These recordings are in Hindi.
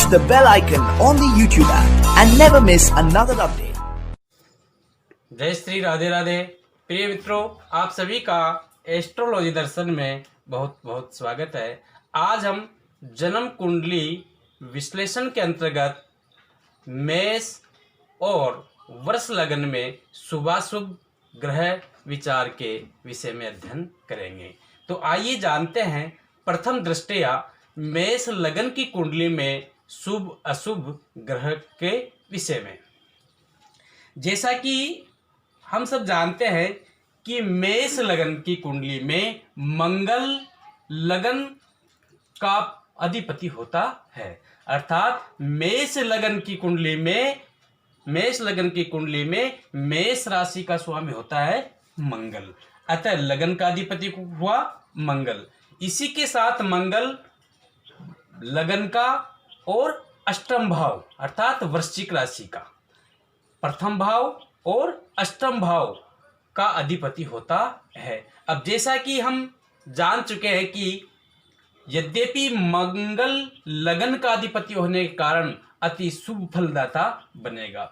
the bell icon on the YouTube app and never miss another update. जय श्री राधे राधे। प्रिय मित्रों, आप सभी का एस्ट्रोलॉजी दर्शन में बहुत बहुत स्वागत है। आज हम जन्म कुंडली विश्लेषण के अंतर्गत मेष और वर्ष लगन में शुभाशुभ ग्रह विचार के विषय में अध्ययन करेंगे। तो आइए जानते हैं प्रथम दृष्टया मेष लगन की कुंडली में शुभ अशुभ ग्रह के विषय में। जैसा कि हम सब जानते हैं कि मेष लगन की कुंडली में मंगल लगन का अधिपति होता है, अर्थात मेष लगन की कुंडली में मेष राशि का स्वामी होता है मंगल। अतः लगन का अधिपति हुआ मंगल। इसी के साथ मंगल लगन का और अष्टम भाव अर्थात वृश्चिक राशि का प्रथम भाव और अष्टम भाव का अधिपति होता है। अब जैसा कि हम जान चुके हैं कि यद्यपि मंगल लगन का अधिपति होने के कारण अति शुभ फलदाता बनेगा,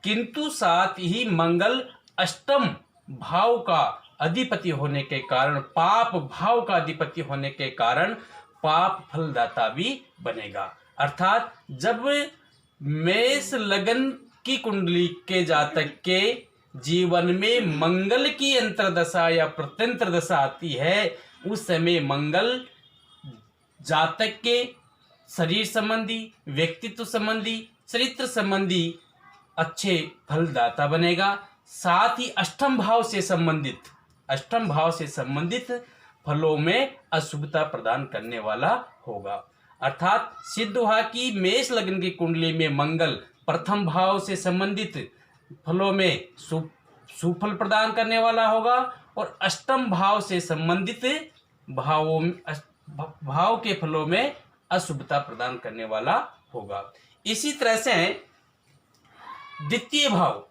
किंतु साथ ही मंगल अष्टम भाव का अधिपति होने के कारण, पाप भाव का अधिपति होने के कारण पाप फलदाता भी बनेगा। अर्थात जब मेष लगन की कुंडली के जातक के जीवन में मंगल की अंतर्दशा या प्रत्यंतर दशा आती है, उस समय मंगल जातक के शरीर संबंधी, व्यक्तित्व संबंधी, चरित्र संबंधी अच्छे फलदाता बनेगा। साथ ही अष्टम भाव से संबंधित फलों में अशुभता प्रदान करने वाला होगा। अर्थात सिद्ध हुआ कि मेष लगन की कुंडली में मंगल प्रथम भाव से संबंधित फलों में शुभ फल प्रदान करने वाला होगा और अष्टम भाव से संबंधित भाव के फलों में अशुभता प्रदान करने वाला होगा। इसी तरह से द्वितीय भाव,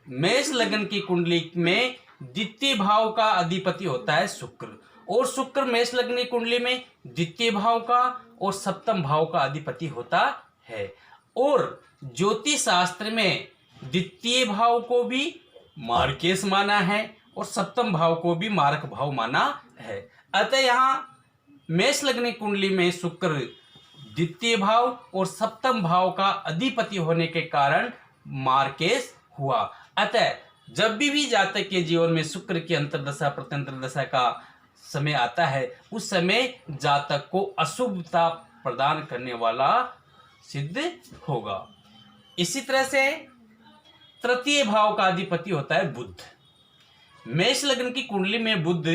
मेष लगन की कुंडली में द्वितीय भाव का अधिपति होता है शुक्र, और शुक्र मेष लगन की कुंडली में द्वितीय भाव का और सप्तम भाव का अधिपति होता है। और ज्योतिष शास्त्र में द्वितीय भाव को भी मार्केश माना है और सप्तम भाव को भी मारक भाव माना है। अतः यहाँ मेष लगन की कुंडली में शुक्र द्वितीय भाव और सप्तम भाव का अधिपति होने के कारण मार्केश हुआ। अतः जब भी जातक के जीवन में शुक्र की अंतर्दशा प्रत्यंतर दशा का समय आता है, उस समय जातक को अशुभता प्रदान करने वाला सिद्ध होगा। इसी तरह से तृतीय भाव का अधिपति होता है बुध। मेष लगन की कुंडली में बुध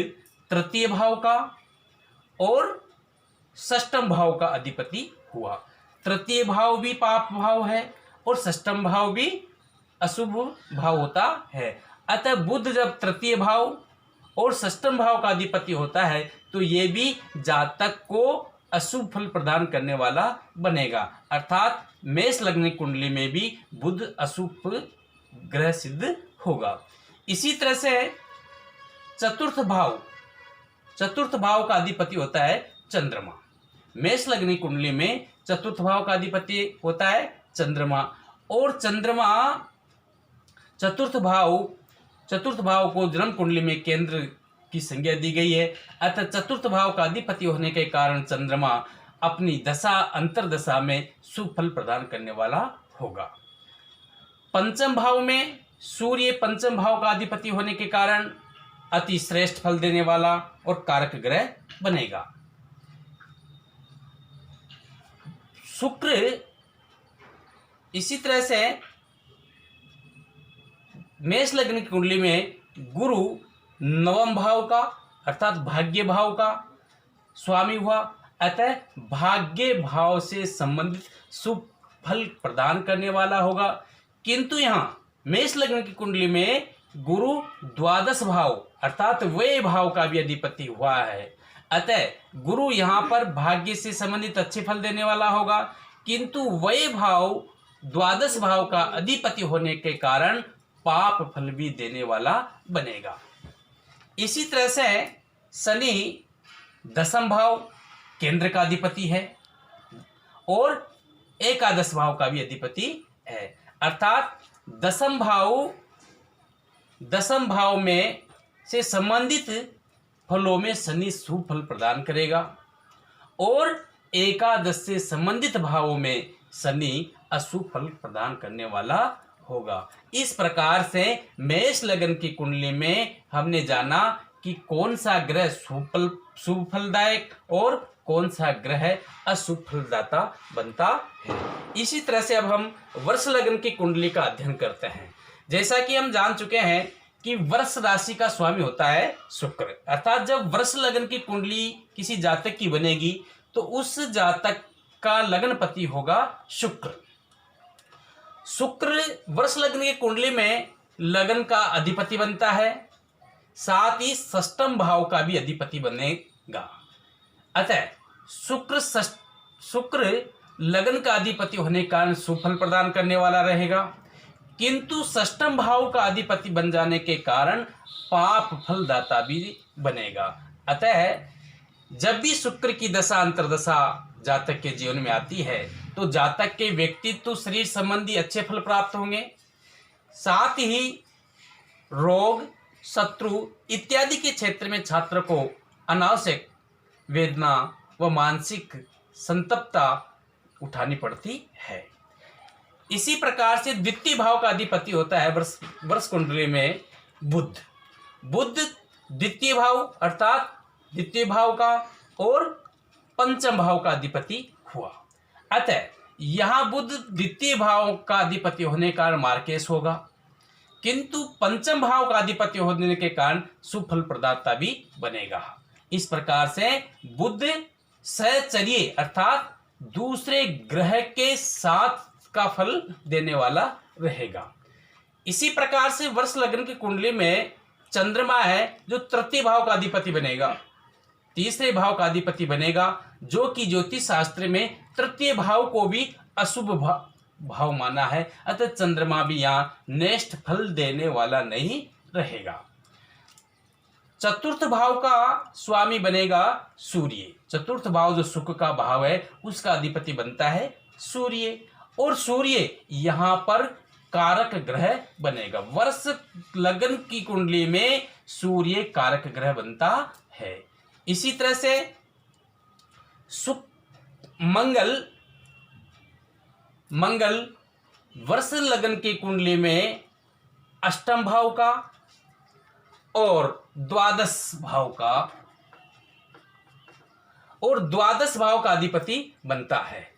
तृतीय भाव का और षष्ठम भाव का अधिपति हुआ। तृतीय भाव भी पाप भाव है और षष्ठम भाव भी अशुभ भाव होता है। अतः बुध जब तृतीय भाव और षष्ठम भाव का अधिपति होता है तो ये भी जातक को अशुभ फल प्रदान करने वाला बनेगा। अर्थात मेष लगन की कुंडली में भी बुध अशुभ ग्रह सिद्ध होगा। इसी तरह से चतुर्थ भाव का अधिपति होता है चंद्रमा। मेष लगन की कुंडली में चतुर्थ भाव का अधिपति होता है चंद्रमा, और चंद्रमा चतुर्थ भाव को जन्म कुंडली में केंद्र की संज्ञा दी गई है। अतः चतुर्थ भाव का अधिपति होने के कारण चंद्रमा अपनी दशा अंतर्दशा में शुभ फल प्रदान करने वाला होगा। पंचम भाव में सूर्य पंचम भाव का अधिपति होने के कारण अति श्रेष्ठ फल देने वाला और कारक ग्रह बनेगा। शुक्र इसी तरह से मेष लगन की कुंडली में गुरु नवम भाव का अर्थात भाग्य भाव का स्वामी हुआ। अतः भाग्य भाव से संबंधित शुभ फल प्रदान करने वाला होगा। किंतु यहाँ मेष लगन की कुंडली में गुरु द्वादश भाव अर्थात व्यय भाव का भी अधिपति हुआ है। अतः गुरु यहाँ पर भाग्य से संबंधित अच्छे फल देने वाला होगा, किंतु व्यय भाव द्वादश भाव का अधिपति होने के कारण पाप फल भी देने वाला बनेगा। इसी तरह से शनि दसम भाव केंद्र का अधिपति है और एकादश भाव का भी अधिपति है। अर्थात दसम भाव में से संबंधित फलों में शनि शुभ फल प्रदान करेगा और एकादश से संबंधित भावों में शनि अशुभ फल प्रदान करने वाला होगा। इस प्रकार से मेष लगन की कुंडली में हमने जाना कि कौन सा ग्रह शुभ फलदायक और कौन सा ग्रह अशुभ फलदाता बनता है। इसी तरह से अब हम वर्ष लगन की कुंडली का अध्ययन करते हैं। जैसा कि हम जान चुके हैं कि वृष राशि का स्वामी होता है शुक्र, अर्थात जब वृष लगन की कुंडली किसी जातक की बनेगी तो उस जातक का लग्नपति होगा शुक्र। शुक्र वृष लग्न की कुंडली में लगन का अधिपति बनता है, साथ ही षष्ठम भाव का भी अधिपति बनेगा। अतः शुक्र लगन का अधिपति होने के कारण शुभ फल प्रदान करने वाला रहेगा, किंतु षष्ठम भाव का अधिपति बन जाने के कारण पाप फलदाता भी बनेगा। अतः जब भी शुक्र की दशा अंतर्दशा जातक के जीवन में आती है तो जातक के व्यक्तित्व शरीर संबंधी अच्छे फल प्राप्त होंगे, साथ ही रोग शत्रु इत्यादि के क्षेत्र में छात्र को अनावश्यक वेदना व मानसिक संतप्तता उठानी पड़ती है। इसी प्रकार से द्वितीय भाव का अधिपति होता है वर्ष कुंडली में बुध द्वितीय भाव अर्थात द्वितीय भाव का और पंचम भाव का अधिपति हुआ। अतः यहाँ बुध द्वितीय भाव का अधिपति होने के कारण मार्केश होगा, किंतु पंचम भाव का अधिपति होने के कारण सुफल प्रदाता भी बनेगा। इस प्रकार से बुध सहचर्य अर्थात दूसरे ग्रह के साथ का फल देने वाला रहेगा। इसी प्रकार से वर्ष लग्न की कुंडली में चंद्रमा है जो तृतीय भाव का अधिपति बनेगा, तीसरे भाव का अधिपति बनेगा, जो कि ज्योतिष शास्त्र में तृतीय भाव को भी अशुभ भाव माना है। अतः चंद्रमा भी यहाँ नेष्ट फल देने वाला नहीं रहेगा। चतुर्थ भाव का स्वामी बनेगा सूर्य। चतुर्थ भाव जो शुक्र का भाव है उसका अधिपति बनता है सूर्य, और सूर्य यहाँ पर कारक ग्रह बनेगा। वर्ष लगन की कुंडली में सूर्य कारक ग्रह बनता है। इसी तरह से मंगल वर्ष लगन की कुंडली में अष्टम भाव का और द्वादश भाव का अधिपति बनता है।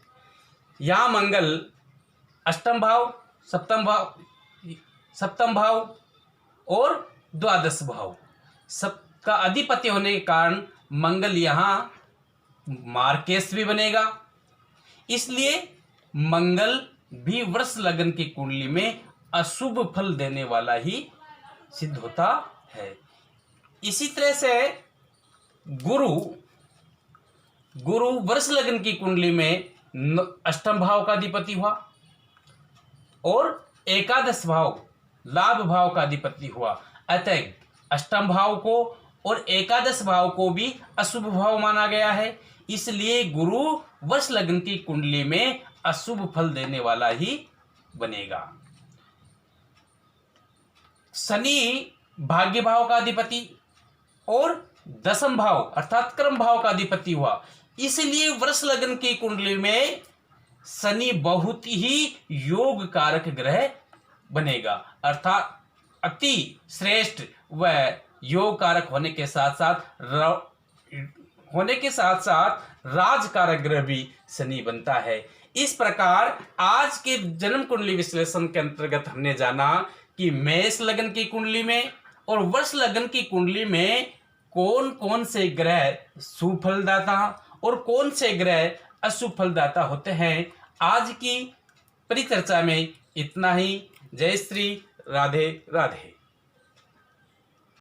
यहाँ मंगल अष्टम भाव, सप्तम भाव और द्वादश भाव सबका अधिपति होने के कारण मंगल यहाँ मार्केश भी बनेगा। इसलिए मंगल भी वृष लगन की कुंडली में अशुभ फल देने वाला ही सिद्ध होता है। इसी तरह से गुरु वृष लगन की कुंडली में अष्टम भाव का अधिपति हुआ और एकादश भाव लाभ भाव का अधिपति हुआ। अतः अष्टम भाव को और एकादश भाव को भी अशुभ भाव माना गया है। इसलिए गुरु वृष लगन की कुंडली में अशुभ फल देने वाला ही बनेगा। शनि भाग्य भाव का अधिपति और दसम भाव अर्थात कर्म भाव का अधिपति हुआ। इसलिए वृष लगन की कुंडली में शनि बहुत ही योग कारक ग्रह बनेगा, अर्थात अति श्रेष्ठ व योग कारक होने के साथ साथ राज कारक ग्रह भी शनि बनता है। इस प्रकार आज के जन्म कुंडली विश्लेषण के अंतर्गत हमने जाना कि मेष लगन की कुंडली में और वृष लगन की कुंडली में कौन कौन से ग्रह सुफलदाता और कौन से ग्रह अशुभ फलदाता होते हैं। आज की परिचर्चा में इतना ही। जय श्री राधे राधे।